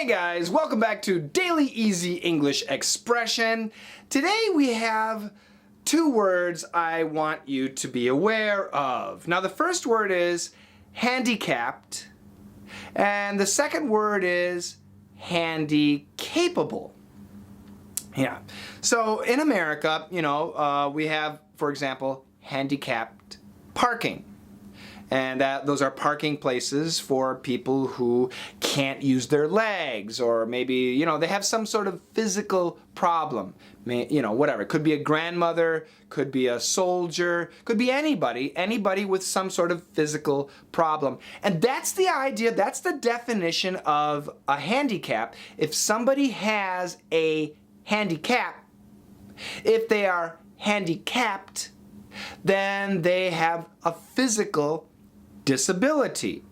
guys, welcome back to Daily Easy English Expression. Today we have two words I want you to be aware of. Now the first word is handicapped and the second word is handy-capable. Yeah, so in America, we have, for example, handicapped parking. And those are parking places for people who can't use their legs, or maybe, they have some sort of physical problem. Whatever. It could be a grandmother, could be a soldier, could be anybody with some sort of physical problem. And that's the idea, that's the definition of a handicap. If somebody has a handicap, if they are handicapped, then they have a physical disability.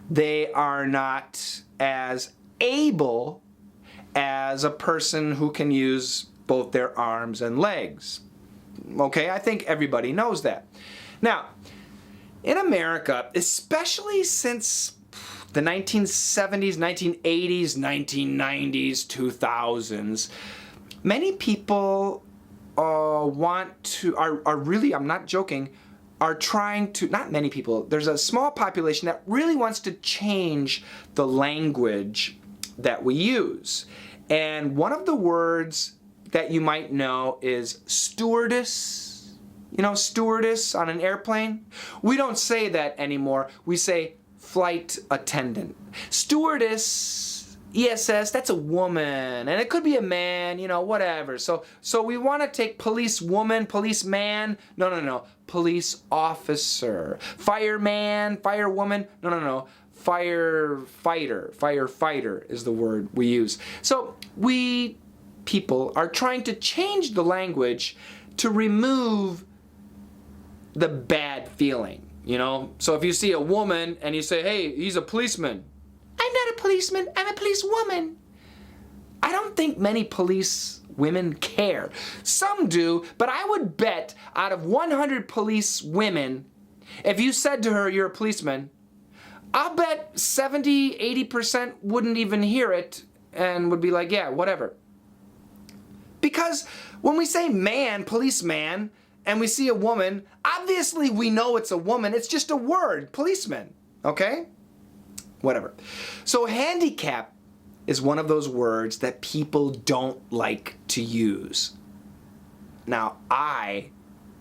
They are not as able as a person who can use both their arms and legs. Okay, I think everybody knows that. Now, in America, especially since the 1970s, 1980s, 1990s, 2000s, many people are really, I'm not joking, are trying to, not many people, there's a small population that really wants to change the language that we use. And one of the words that you might know is stewardess. Stewardess on an airplane. We don't say that anymore. We say flight attendant. Stewardess, ESS, that's a woman, and it could be a man, whatever. So we want to take policewoman, policeman, no. Police officer, fireman, firewoman, no. Firefighter is the word we use. So we people are trying to change the language to remove the bad feeling, So if you see a woman and you say, hey, he's a policeman. I'm not a policeman, I'm a policewoman. I don't think many police women care. Some do, but I would bet out of 100 police women, if you said to her you're a policeman, I'll bet 70, 80% wouldn't even hear it and would be like, yeah, whatever. Because when we say man, policeman, and we see a woman, obviously we know it's a woman. It's just a word, policeman, okay? Whatever. So handicap is one of those words that people don't like to use. Now, I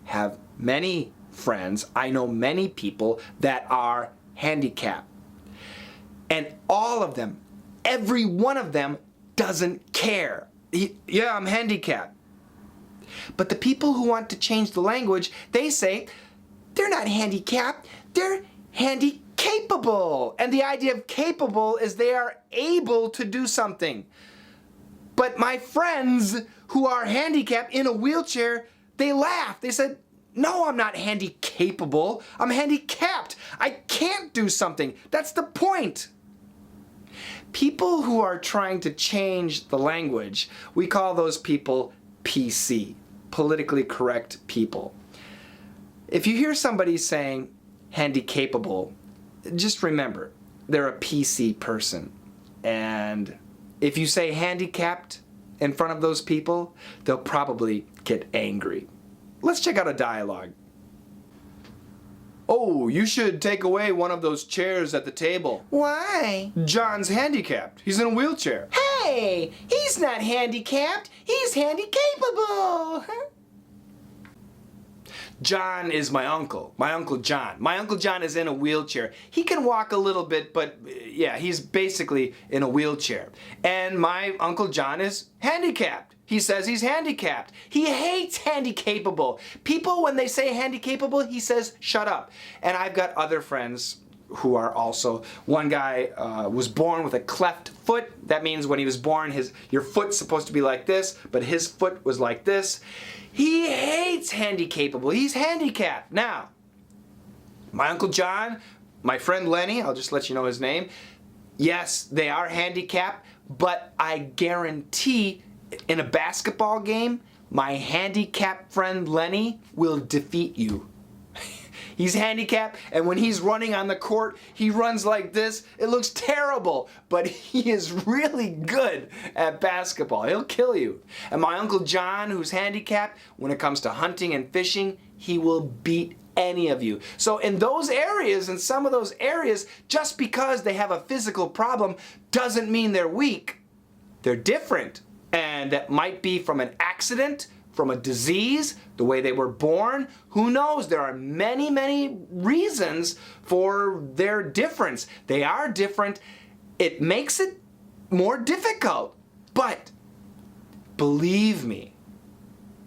have many friends, I know many people that are handicapped. And all of them, every one of them doesn't care. Yeah, I'm handicapped. But the people who want to change the language, they say, they're not handicapped, they're capable. And the idea of capable is they are able to do something. But my friends who are handicapped in a wheelchair, they laugh. They said, no, I'm not capable. I'm handicapped. I can't do something. That's the point. People who are trying to change the language, we call those people PC, politically correct people. If you hear somebody saying handicapable, just remember, they're a PC person. And if you say handicapped in front of those people, they'll probably get angry. Let's check out a dialogue. Oh, you should take away one of those chairs at the table. Why? John's handicapped. He's in a wheelchair. Hey, he's not handicapped. He's handy-capable. John is my uncle John. My Uncle John is in a wheelchair. He can walk a little bit, but yeah, he's basically in a wheelchair. And my Uncle John is handicapped. He says he's handicapped. He hates handy-capable. People, when they say handy-capable, he says, shut up. And I've got other friends who are also, one guy was born with a cleft foot. That means when he was born, your foot's supposed to be like this, but his foot was like this. He hates handy-capable. He's handicapped. Now, my Uncle John, my friend Lenny, I'll just let you know his name, yes, they are handicapped, but I guarantee in a basketball game, my handicapped friend Lenny will defeat you. He's handicapped, and when he's running on the court, he runs like this. It looks terrible, but he is really good at basketball. He'll kill you. And my Uncle John, who's handicapped, when it comes to hunting and fishing, he will beat any of you. So in those areas, in some of those areas, just because they have a physical problem doesn't mean they're weak. They're different. And that might be from an accident, from a disease, the way they were born. Who knows? There are many, many reasons for their difference. They are different. It makes it more difficult. But believe me,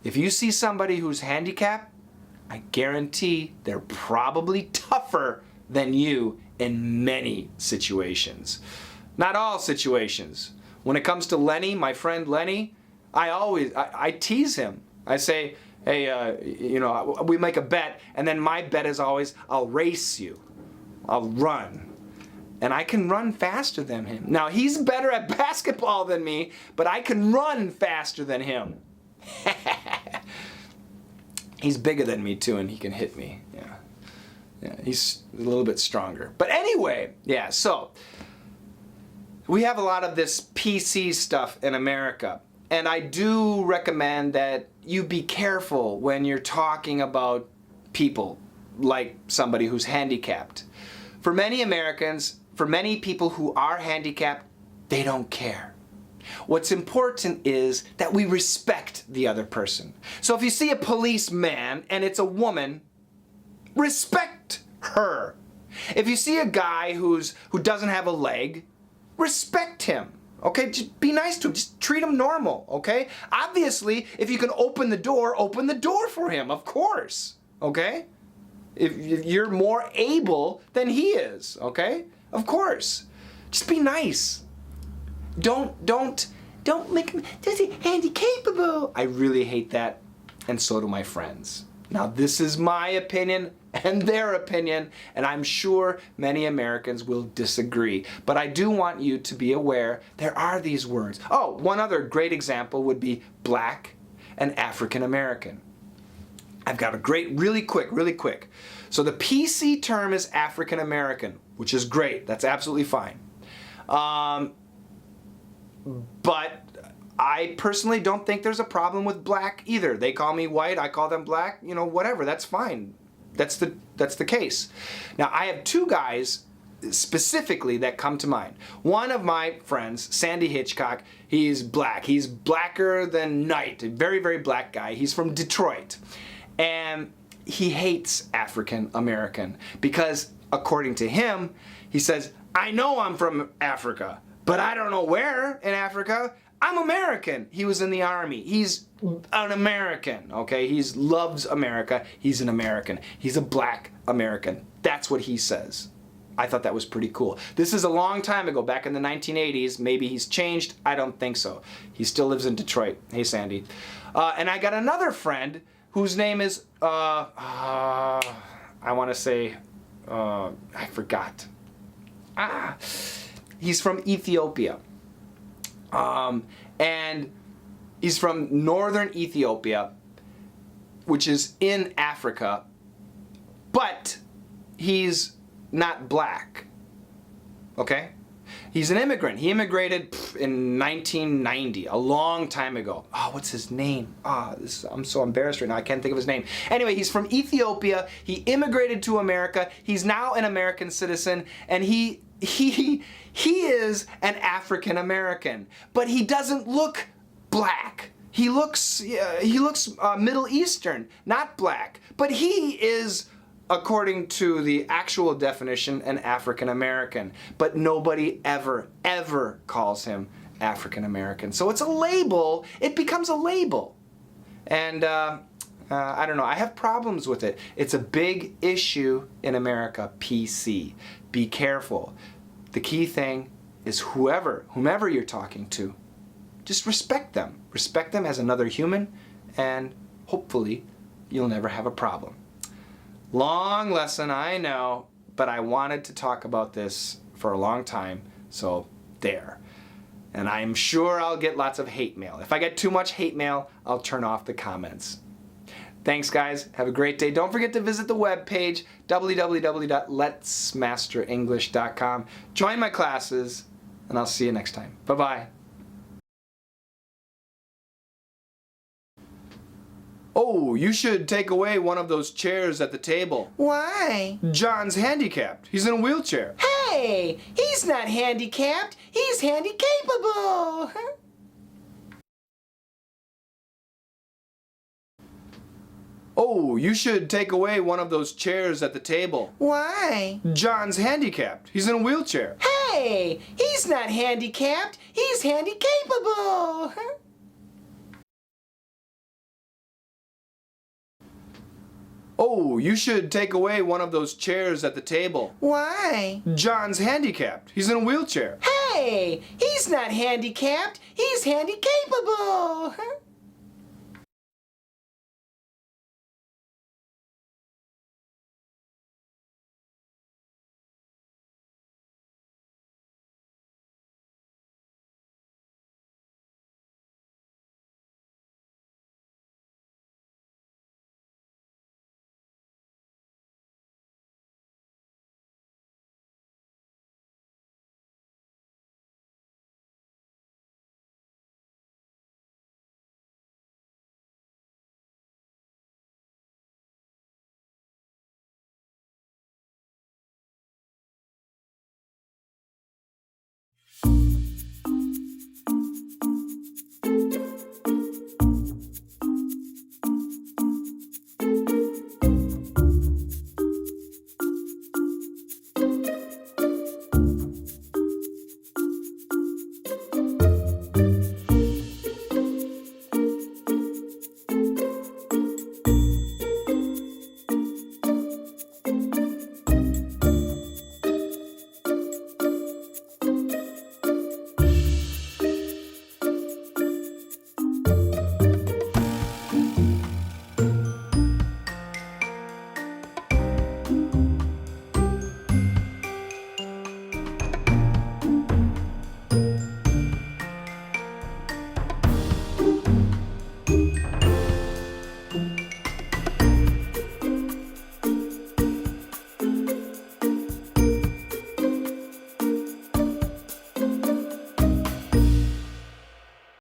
if you see somebody who's handicapped, I guarantee they're probably tougher than you in many situations. Not all situations. When it comes to Lenny, my friend Lenny, I tease him. I say, hey, we make a bet, and then my bet is always, I'll race you. I'll run. And I can run faster than him. Now, he's better at basketball than me, but I can run faster than him. He's bigger than me too, and he can hit me. Yeah, he's a little bit stronger. But anyway, yeah, so we have a lot of this PC stuff in America. And I do recommend that you be careful when you're talking about people like somebody who's handicapped. For many Americans, for many people who are handicapped, they don't care. What's important is that we respect the other person. So if you see a policeman and it's a woman, respect her. If you see a guy who doesn't have a leg, respect him. Okay, just be nice to him. Just treat him normal, okay? Obviously, if you can open the door for him, of course, okay? If you're more able than he is, okay? Of course. Just be nice. Don't make him handicapable. I really hate that, and so do my friends. Now, this is my opinion and their opinion, and I'm sure many Americans will disagree. But I do want you to be aware there are these words. Oh, one other great example would be black and African American. I've got a great, really quick. So the PC term is African American, which is great. That's absolutely fine. But I personally don't think there's a problem with black either. They call me white, I call them black, whatever, that's fine. That's the case. Now, I have two guys specifically that come to mind. One of my friends, Sandy Hitchcock, he's black. He's blacker than night, a very, very black guy. He's from Detroit. And he hates African American because, according to him, he says, I know I'm from Africa, but I don't know where in Africa. I'm American. He was in the army. He's an American, okay? He loves America. He's an American. He's a black American. That's what he says. I thought that was pretty cool. This is a long time ago, back in the 1980s. Maybe he's changed. I don't think so. He still lives in Detroit. Hey, Sandy. And I got another friend whose name is, I want to say, I forgot. He's from Ethiopia. And he's from northern Ethiopia, which is in Africa, but he's not black, okay? He's an immigrant. He immigrated in 1990, a long time ago. Oh, what's his name? I'm so embarrassed right now. I can't think of his name. Anyway, he's from Ethiopia. He immigrated to America. He's now an American citizen, and he is an African American, but he doesn't look black. He looks Middle Eastern, not black. But he is, according to the actual definition, an African American. But nobody ever calls him African American. So it's a label. It becomes a label, and I don't know. I have problems with it. It's a big issue in America. PC. Be careful. The key thing is whomever you're talking to, just respect them. Respect them as another human, and hopefully you'll never have a problem. Long lesson, I know, but I wanted to talk about this for a long time, so there. And I'm sure I'll get lots of hate mail. If I get too much hate mail, I'll turn off the comments. Thanks, guys. Have a great day. Don't forget to visit the webpage, www.letsmasterenglish.com. Join my classes, and I'll see you next time. Bye-bye. Oh, you should take away one of those chairs at the table. Why? John's handicapped. He's in a wheelchair. Hey, he's not handicapped. He's handy-capable. Oh, you should take away one of those chairs at the table. Why? John's handicapped. He's in a wheelchair. Hey, he's not handicapped. He's handy-capable. Oh, you should take away one of those chairs at the table. Why? John's handicapped. He's in a wheelchair. Hey, he's not handicapped. He's handy-capable.